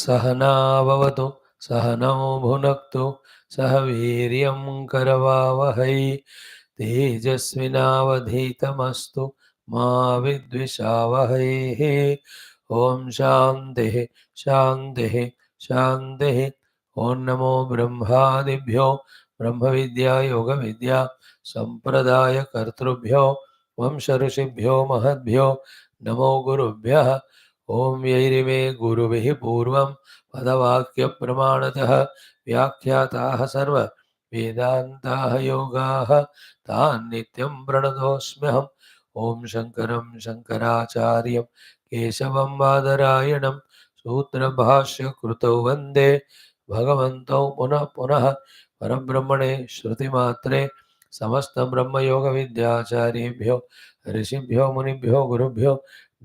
सहनाववतु सहनौ भुनक्तु सह वीर्यं करवावहै तेजस्विनावधीतमस्तु मा विद्विषावहैः। ॐ शान्तिः शान्तिः शान्तिः। ॐ नमो ब्रह्मादिभ्यो ब्रह्मविद्या योगविद्या सम्प्रदायकर्तृभ्यो वंश ऋषिभ्यो महद्भ्यो नमो गुरुभ्यः। ॐ यैरिमे गुरुभिः पूर्वं पदवाक्यप्रमाणतः व्याख्याताः सर्व वेदान्ताः योगाः तान् नित्यं प्रणतोऽस्म्यहम्। ॐ शङ्करं शङ्कराचार्यं केशवं बादरायणं सूत्रभाष्यकृतौ वन्दे भगवन्तौ पुनः पुनः। परब्रह्मणे श्रुतिमात्रे समस्तब्रह्मयोगविद्याचार्येभ्यो ऋषिभ्यो मुनिभ्यो गुरुभ्यो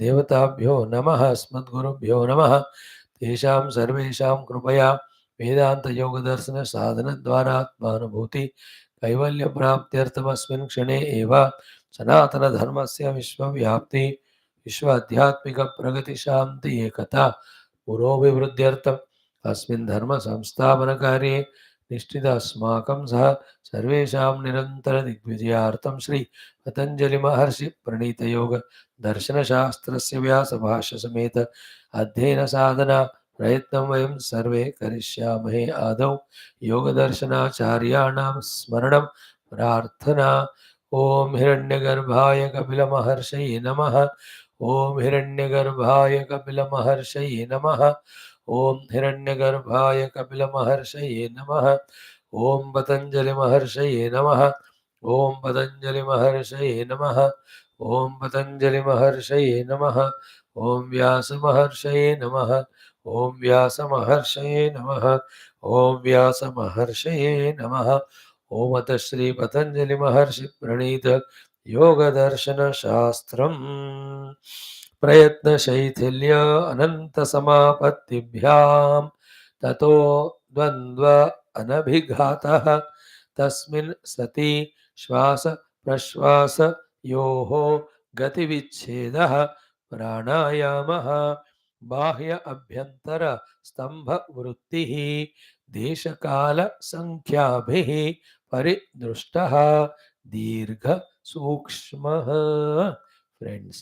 देवताभ्यो नमः। अस्मद्गुरुभ्यो नमः। तेषां सर्वेषां कृपया वेदान्तयोगदर्शनसाधनद्वारा आत्मानुभूति कैवल्यप्राप्त्यर्थमस्मिन् क्षणे एव सनातनधर्मस्य विश्वव्याप्ति विश्वाध्यात्मिकप्रगतिशान्ति एकता पुरोभिवृद्ध्यर्थम् अस्मिन् धर्मसंस्थापनकार्ये निष्ठित अस्माकं सह सर्वेषां निरन्तरदिग्विजयार्थं श्री पतञ्जलि महर्षि प्रणीतयोग दर्शनशास्त्रस्य व्यासभाष्यसमेत अध्ययन साधना प्रयत्नं वयं सर्वे करिष्यामहे। आदौ योगदर्शनाचार्याणां स्मरणं प्रार्थना। ॐ हिरण्यगर्भाय कपिलमहर्षये नमः। ॐ हिरण्यगर्भाय कपिलमहर्षये नमः। ॐ हिरण्यगर्भाय कपिलमहर्षये नमः। ॐ पतञ्जलिमहर्षये नमः। ॐ पतञ्जलिमहर्षये नमः। ॐ पतञ्जलिमहर्षये नमः। ॐ व्यासमहर्षये नमः। ॐ व्यासमहर्षये नमः। ॐ व्यासमहर्षये नमः। ॐ अथ श्री पतञ्जलि महर्षि प्रणीत योगदर्शनशास्त्रम् प्रयत्नशैथिल्य अनन्तसमापत्तिभ्यां ततो द्वन्द्व अनभिघातः तस्मिन् सति श्वास प्रश्वास योः गतिविच्छेदः प्राणायामः बाह्य अभ्यन्तर स्तंभ वृत्तिः देशकाल संख्याभिः परिदृष्टः दीर्घ सूक्ष्मः. Friends,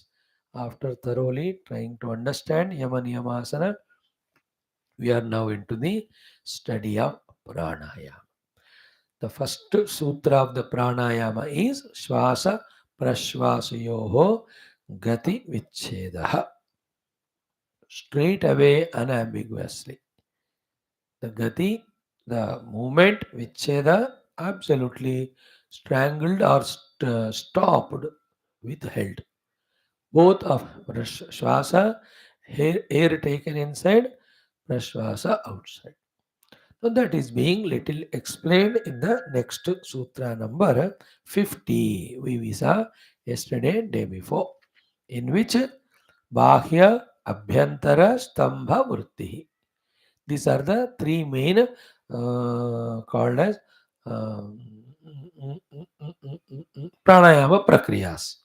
after thoroughly trying to understand Yama Niyamasana, we are now into the study of pranayama. The first sutra of the pranayama is Shvasa Prashvasayoho Gati Vichchedaha. Straight away, unambiguously. The Gati, the movement, Vichcheda, absolutely strangled or stopped, withheld. Both of Shvasa, air taken inside, Prashvasa outside. So that is being little explained in the next sutra number 50. We saw yesterday, day before, in which Bhashya, Abhyantara, Stambha, Vrutthis. These are the three main called as pranayama prakriyas.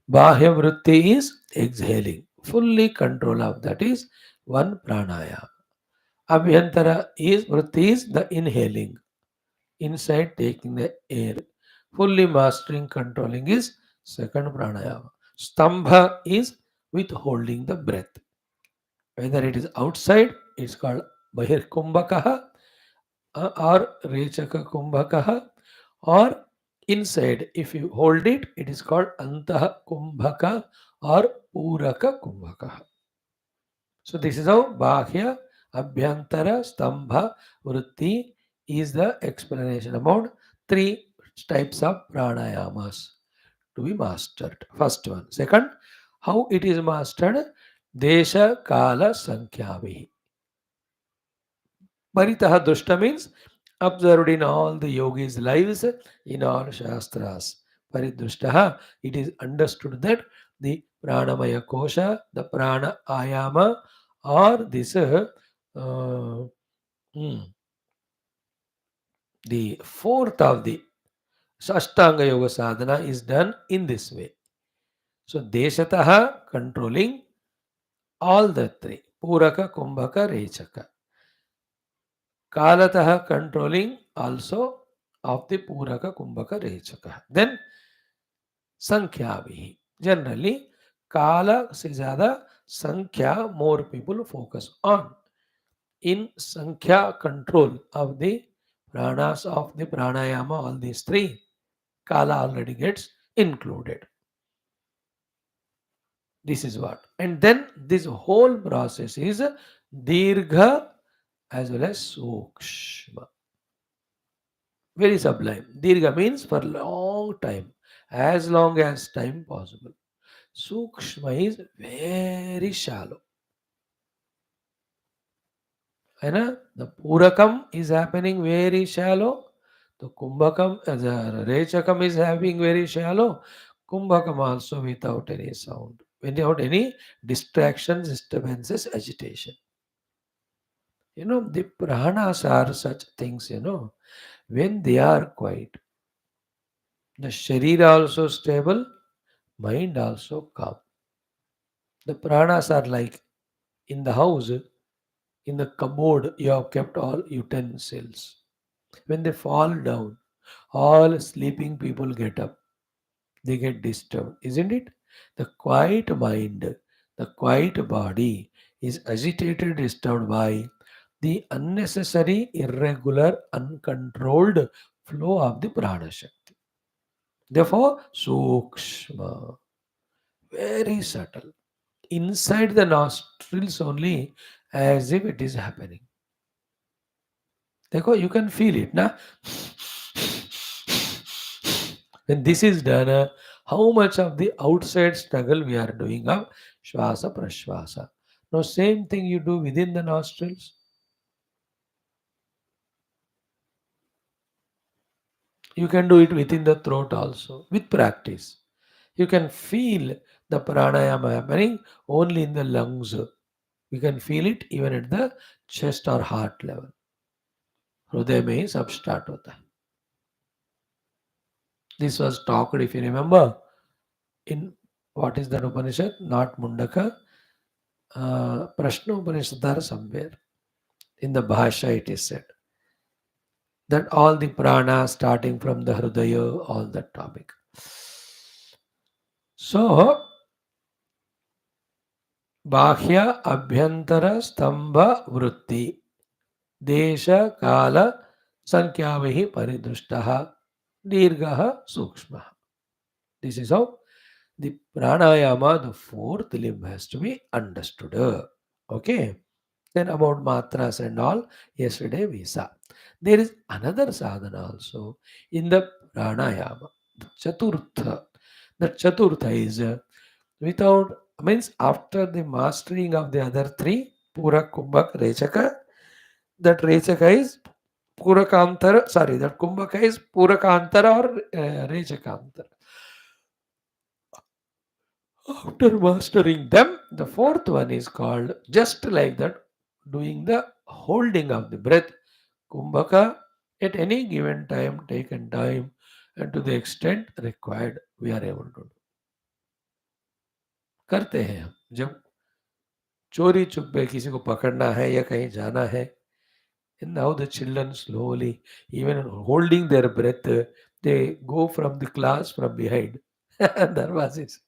Bhashya Vrutti is exhaling, fully control of that is one pranayama. Abhyantara is Vrutti is the inhaling, inside taking the air. Fully mastering, controlling is second pranayama. Stambha is withholding the breath. Whether it is outside, it's called Bahir Kumbhakaha or Rechaka Kumbhakaha, or inside, if you hold it, it is called Antaha Kumbhaka or Puraka Kumbhakaha. So this is how Bhashya, Abhyantara, Stambha, Vritti is the explanation about three types of pranayamas to be mastered. First one. Second, how it is mastered? Desha Kala Sankhyavihi. Paritaha Dushta means observed in all the yogis' lives, in all shastras. Paridrushtaha, it is understood that the pranamaya kosha, the prana ayama, or this the fourth of the Ashtanga Yoga sadhana is done in this way. So Deshataha controlling all the three. Puraka, Kumbhaka, Rechaka. Kalatah controlling also of the Puraka, Kumbhaka, Rechaka. Then Sankhya. Generally, Kala से ज़्यादा Sankhya more people focus on. In Sankhya control of the pranas of the pranayama, all these three, Kala already gets included. This is what. And then this whole process is Dirgha as well as Sukshma. Very sublime. Dirgha means for long time, as long as time possible. Sukshma is very shallow. है ना? The Purakam is happening very shallow. The Kumbhakam, the Rechakam is having very shallow. Kumbhakam also without any sound, without any distractions, disturbances, agitation. The pranas are such things, when they are quiet. The sharira also stable, mind also calm. The pranas are like in the house, in the cupboard, you have kept all utensils. When they fall down, all sleeping people get up. They get disturbed, isn't it? The quiet mind, the quiet body is agitated, disturbed by the unnecessary, irregular, uncontrolled flow of the prana shakti. Therefore, sukshma, very subtle, inside the nostrils only, as if it is happening. Therefore, you can feel it, na? When this is done, how much of the outside struggle we are doing of Shvasa Prashvasa. Now, same thing you do within the nostrils. You can do it within the throat also with practice. You can feel the pranayama happening only in the lungs. You can feel it even at the chest or heart level. हृदय में ही सब start होता है. This was talked, if you remember, in what is that Upanishad? Not Mundaka. Prashna Upanishad or somewhere. In the Bhashya it is said that all the prana starting from the Hridaya, all that topic. So, Bhashya Abhyantara Stambha Vrutti Desha Kala Sankhyavihi Paridrushtaha Dirgaha Sukshma. This is how the pranayama, the fourth limb, has to be understood. Okay. Then about matras and all, yesterday we saw. There is another sadhana also in the pranayama, the chaturtha. The chaturtha is without, means after the mastering of the other three, Pura, Kumbhak, Rechaka, that Rechaka is Purakantara, sorry, that Kumbhaka is Purakantara or Rechakantara. After mastering them, the fourth one is called just like that, doing the holding of the breath. Kumbhaka at any given time, taken time, and to the extent required, we are able to do. करते हैं हम जब चोरी चुपके किसी को पकड़ना है या कहीं जाना है. And now the children slowly, even holding their breath, they go from the class from behind. Darwazis.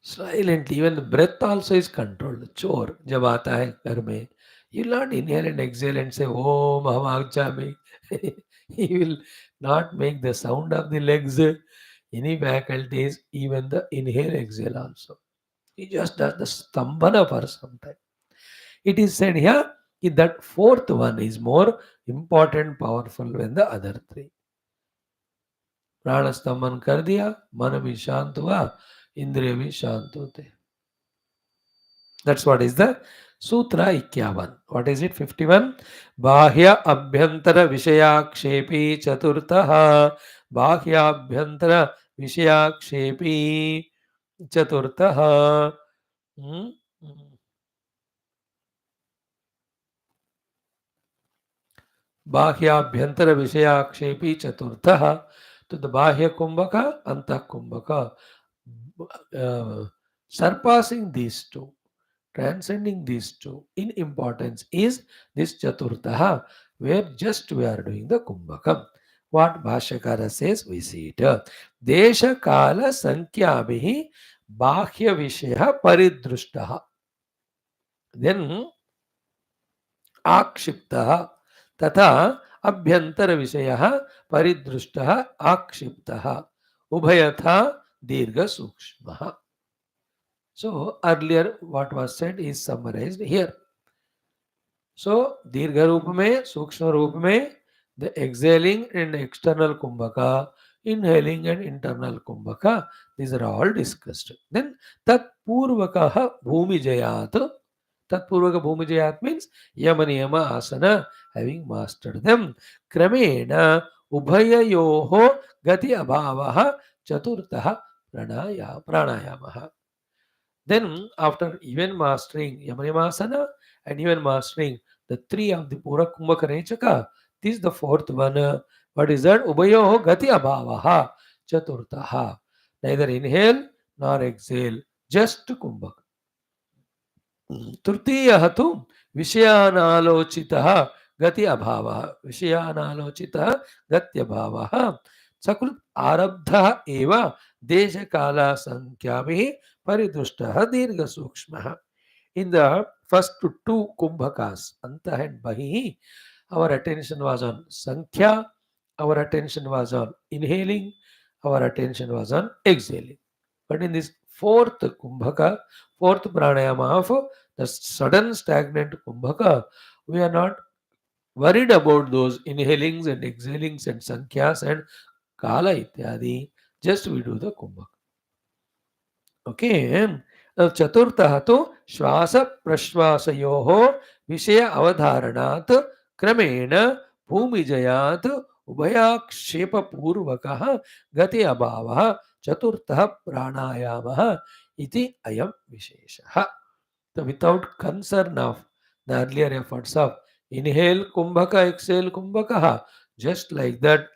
Silently, even the breath also is controlled. Chor, जब आता है घर में, you will not inhale and exhale and say, Om Aham Agchami. He will not make the sound of the legs, any faculties, even the inhale, exhale also. He just does the stambhana for some time. It is said here that fourth one is more important, powerful than the other three. प्राण स्तंभन कर दिया, मन भी शांत हुआ, इंद्रिय भी शांत होते. That's what is the Sutra 51. What is it? 51. Bahya Abhyantara Vishayakshepi Chaturtaha. Bahya Abhyantara Vishayakshepi Chaturtaha. Hmm? बाह्याभ्यंतर विषयाक्षेपी चतुर्थ. तो द बाह्य कुंभक अंत कुंभक, uh, surpassing these two, transcending these two in importance is this Chaturtha, where just we are doing the Kumbhakam. What Bhashyakara says, we see it. Desha Kala Sankhyabihi Bhahya Vishya Paridrushtaha. Then आक्षिप्तः तथा अभ्यंतर विषयः परिदृष्टः आक्षिप्तः उभयथा दीर्घ सूक्ष्मः. So earlier what was said is summarized here. So दीर्घ रूप में, सूक्ष्म रूप में, the exhaling and external kumbhaka, inhaling and internal kumbhaka, these are all discussed. Then tat purvakah bhumijayat. Tatpurvaka bhumijayat means yama niyama asana, having mastered them. Kramena ubhayayoho gati abhavaha chaturtah pranayamaha. Then, after even mastering Yamanimasana and even mastering the three of the Pura Kumbhaka Rechaka, this is the fourth one. What is that? Ubayoho Gati Abhavaha Chaturtaha. Neither inhale nor exhale, just Kumbhaka. तृतीयः तु विषयानालोचितः गति अभावः. विषयानालोचितः गत्यभावः सकृत् आरब्धः एव देशकालसंख्याभिः परिदुष्टः दीर्घसूक्ष्मः. In the first two kumbhakas, Antah and Bahihi, our attention was on Sankhya, our attention was on inhaling, our attention was on exhaling. But in this fourth kumbhaka, fourth pranayama of the sudden stagnant kumbhaka, we are not worried about those inhalings and exhalings and sankhyas and kala ityadi. Just we do the kumbhaka. Okay. चतुर्थः तु श्वास प्रश्वासयोः विषय अवधारणात् क्रमेण भूमिजयात् उभयाक्षेपपूर्वकः गति अभावः चतुर्थः प्राणायामः इति अयं विशेषः. So without concern of the earlier efforts of inhale kumbhaka, exhale kumbhaka, just like that,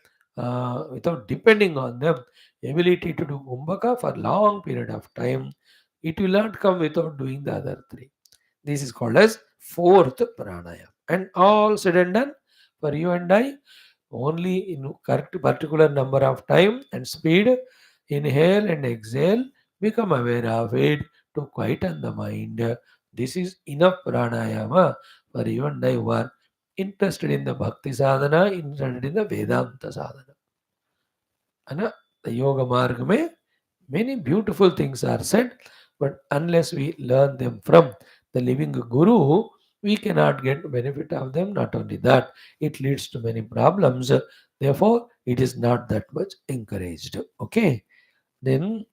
without depending on them, ability to do kumbhaka for long period of time, it will not come without doing the other three. This is called as fourth pranayama. And all said and done for you and I, only in correct particular number of time and speed, inhale and exhale, become aware of it to quieten the mind. This is enough pranayama for you and I who are interested in the bhakti sadhana, interested in the Vedanta sadhana. And the yoga marga mein many beautiful things are said, but unless we learn them from the living guru, we cannot get benefit of them. Not only that, it leads to many problems. Therefore, it is not that much encouraged. Okay. Then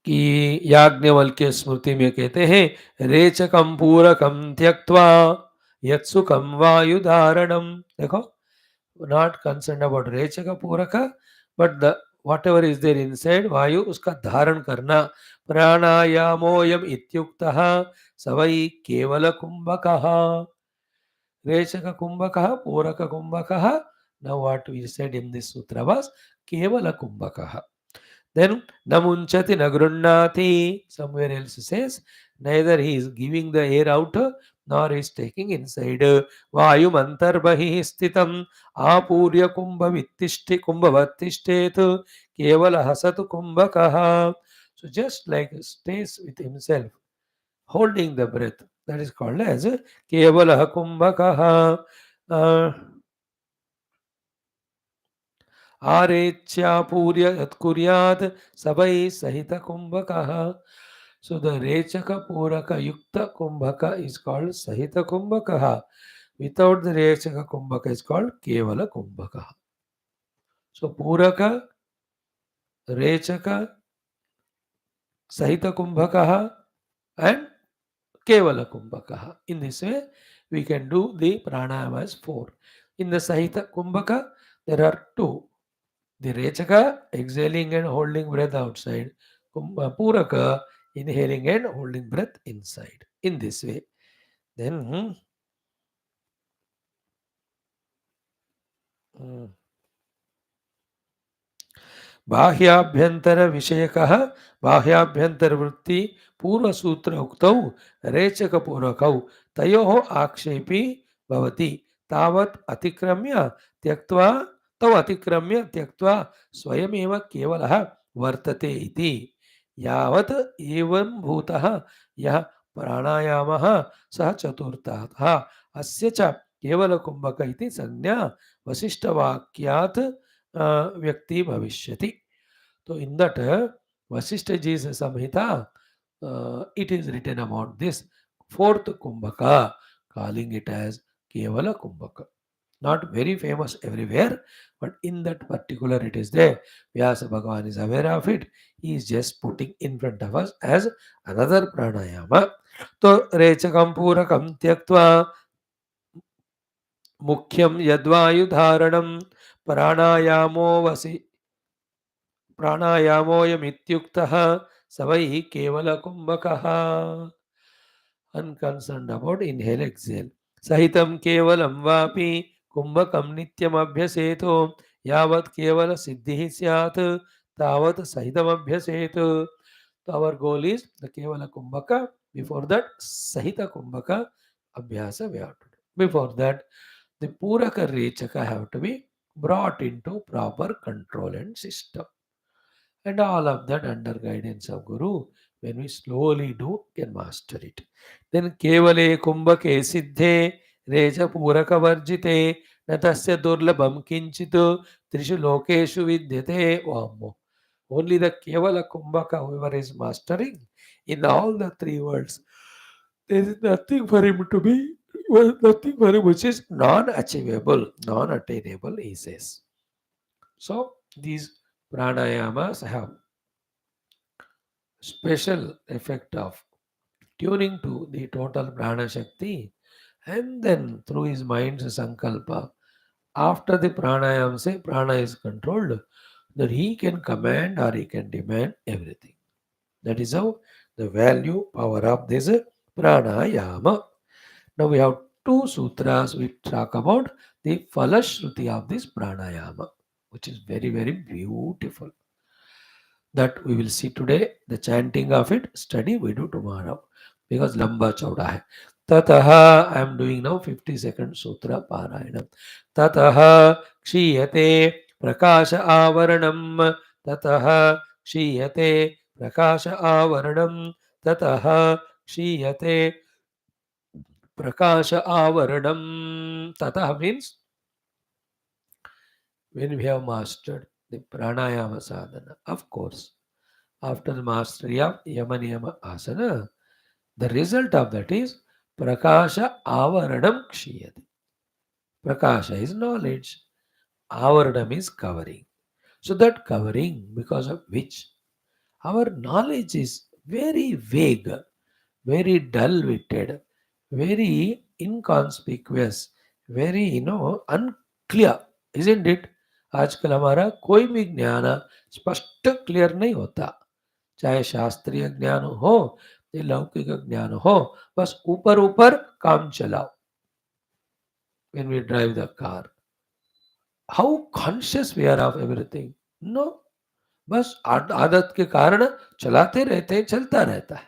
कि याज्ञवल्क्य स्मृति में कहते हैं रेचकम पूरकम त्यक्त्वा यत्सुखम वायुधारणम. देखो, not concerned about रेचक पूरक, but the whatever is there inside वायु उसका धारण करना. प्राणायामोयम इत्युक्तः सवै केवल कुंभकः. रेचक कुंभकः पूरक कुंभकः. Now what we said in this sutra was केवल कुंभकः. Then namunchati nagrunnati, somewhere else says neither he is giving the air out nor is taking inside. Vayum antarbahi sthitam apurya kumbhavatishtet kevala hasatu kumbhakaha. So just like stays with himself, holding the breath, that is called as kevala kumbhakaha. आरेच्यापूर्य यत्कुर्यात् सवै सहित कुंभकः. So the rechaka puraka yukta kumbhaka is called sahita kumbhaka. Without the rechaka kumbhaka is called kevala kumbhaka. So puraka, rechaka, sahita kumbhaka and kevala kumbhaka. In this way, we can do the pranayama as 4. In the sahita kumbhaka, there are 2. The rechaka, exhaling and holding breath outside. Puraka, inhaling and holding breath inside. In this way. Then, बाह्याभ्यंतर विषयकः बाह्याभ्यंतर वृत्ति पूर्व सूत्र उक्तौ रेचक पूर्वकौ तयोः आक्षेपी भवति तावत् अतिक्रम्य त्यक्त्वा तौ अतिक्रम्य त्यक्त्वा स्वयमेव केवलः वर्तते इति यावत् एवं भूतः यः प्राणायामः सः चतुर्थः अस्य च केवल कुंभक इति संज्ञा वशिष्ठवाक्यात् व्यक्ति भविष्यति. So in that Vasishtha Ji's Samhita, it is written about this fourth Kumbhaka, calling it as Kevala Kumbhaka. Not very famous everywhere, but in that particular it is there. Vyasa Bhagavan is aware of it. He is just putting in front of us as another pranayama. So Rechakam Purakam Tyaktva Mukhyam Yadvayudharanam Pranayamo Vasi प्राणायामोऽयमित्युक्तः स वै केवलकुम्भकः. Unconcerned about inhale exhale. सहितं केवलं वापि कुम्भकं नित्यमभ्यसेतो यावत् केवल सिद्धिः स्यात् तावत् सहितमभ्यसेत्. So our goal is the kevala kumbhaka. Before that, sahita kumbhaka abhyasa we have to do. Before that, the puraka rechaka have to be brought into proper control and system. And all of that under guidance of Guru, when we slowly do, can master it. Then Kevale Kumbhake Siddhe Reja Puraka Varjite Natasya Durlabham Kinchitu Trishu Lokeshu Vidyate Vammo. Only the Kevala Kumbhaka, whoever is mastering in all the three worlds, there is nothing for him to be, nothing for him which is non-achievable, non-attainable, he says. So these pranayamas have special effect of tuning to the total prana shakti, and then through his mind's sankalpa, after the pranayam say prana is controlled, that he can command or he can demand everything. That is how the value power of this pranayama. Now we have two sutras which talk about the falashruti of this pranayama, which is very, very beautiful. That we will see today. The chanting of it, study we do tomorrow because lamba chauda hai. Tataha, I am doing now 50-second sutra parayana. Tataha kshiyate prakasha avaranam. Tataha kshiyate prakasha avaranam. Tataha kshiyate prakasha avaranam. Tataha means when we have mastered the pranayama sadhana, of course, after the mastery of yama niyama asana, the result of that is prakasha avaranam kshiyate. Prakasha is knowledge, avaranam is covering. So that covering, because of which our knowledge is very vague, very dull-witted, very inconspicuous, very unclear, isn't it? आजकल हमारा कोई भी ज्ञान स्पष्ट clear नहीं होता, चाहे शास्त्रीय ज्ञान हो या लौकिक ज्ञान हो, बस ऊपर ऊपर काम चलाओ. When we drive the car, how conscious we are of everything? No, बस आदत के कारण चलाते रहते हैं, चलता रहता है.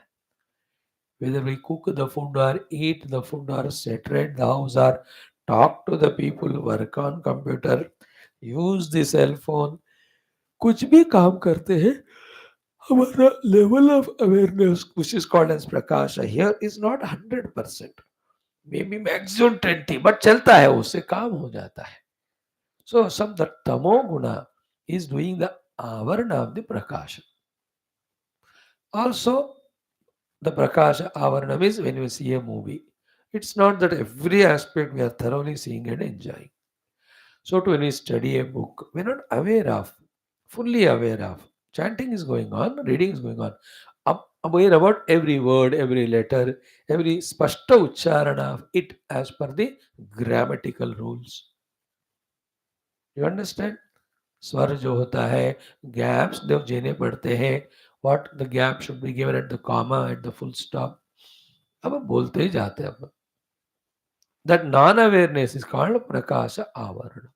Whether we cook the food or eat the food or saturate the house or talk to the people, work on computer, use the cell phone, कुछ भी काम करते हैं, हमारा level of awareness, which is called as prakasha here, is not 100%. Maybe maximum 20, but चलता है, उससे काम हो जाता है. So some the tamo guna is doing the avarana of the prakasha. Also, the prakasha avarana is when we see a movie. It's not that every aspect we are thoroughly seeing and enjoying. So to when we study a book, we're not aware of, fully aware of. Chanting is going on, reading is going on. Aware about every word, every letter, every spashta ucharana of it as per the grammatical rules. You understand? स्वर जो होता है, gaps जब देने पड़ते हैं, what the gap should be given at the comma, at the full stop. अब हम बोलते ही जाते हैं अपन. That non-awareness is called prakasha avarana.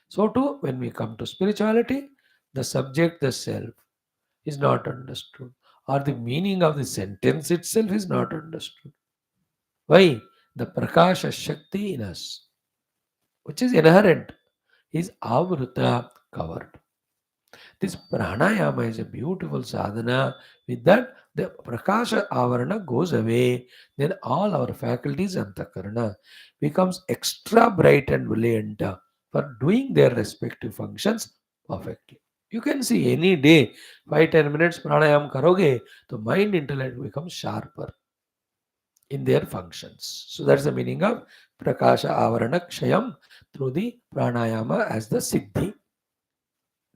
So too, when we come to spirituality, the subject, the self, is not understood, or the meaning of the sentence itself is not understood. Why? The Prakasha Shakti in us, which is inherent, is avruta, covered. This pranayama is a beautiful sadhana. With that, the prakasha avarana goes away. Then all our faculties antakarana becomes extra bright and brilliant for doing their respective functions perfectly. You can see any day, 5-10 minutes pranayam karoge, the mind intellect becomes sharper in their functions. So that's the meaning of prakasha avarana kshayam through the pranayama as the siddhi.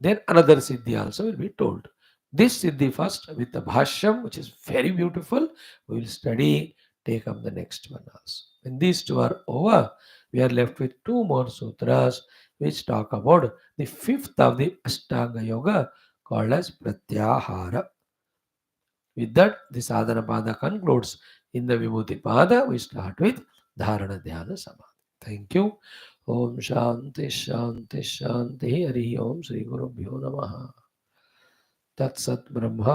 Then another siddhi also will be told. This siddhi first with the bhashyam, which is very beautiful. We will study, take up the next one also. When these two are over, we are left with two more sutras which talk about the fifth of the Ashtanga Yoga called as Pratyahara. With that, the Sadhana Pada concludes. In the Vibhuti Pada, we start with Dharana Dhyana Samadhi. Thank you. Om Shanti Shanti Shanti Hari Om Sri Guru Bhyo Namaha. Tat Sat Brahma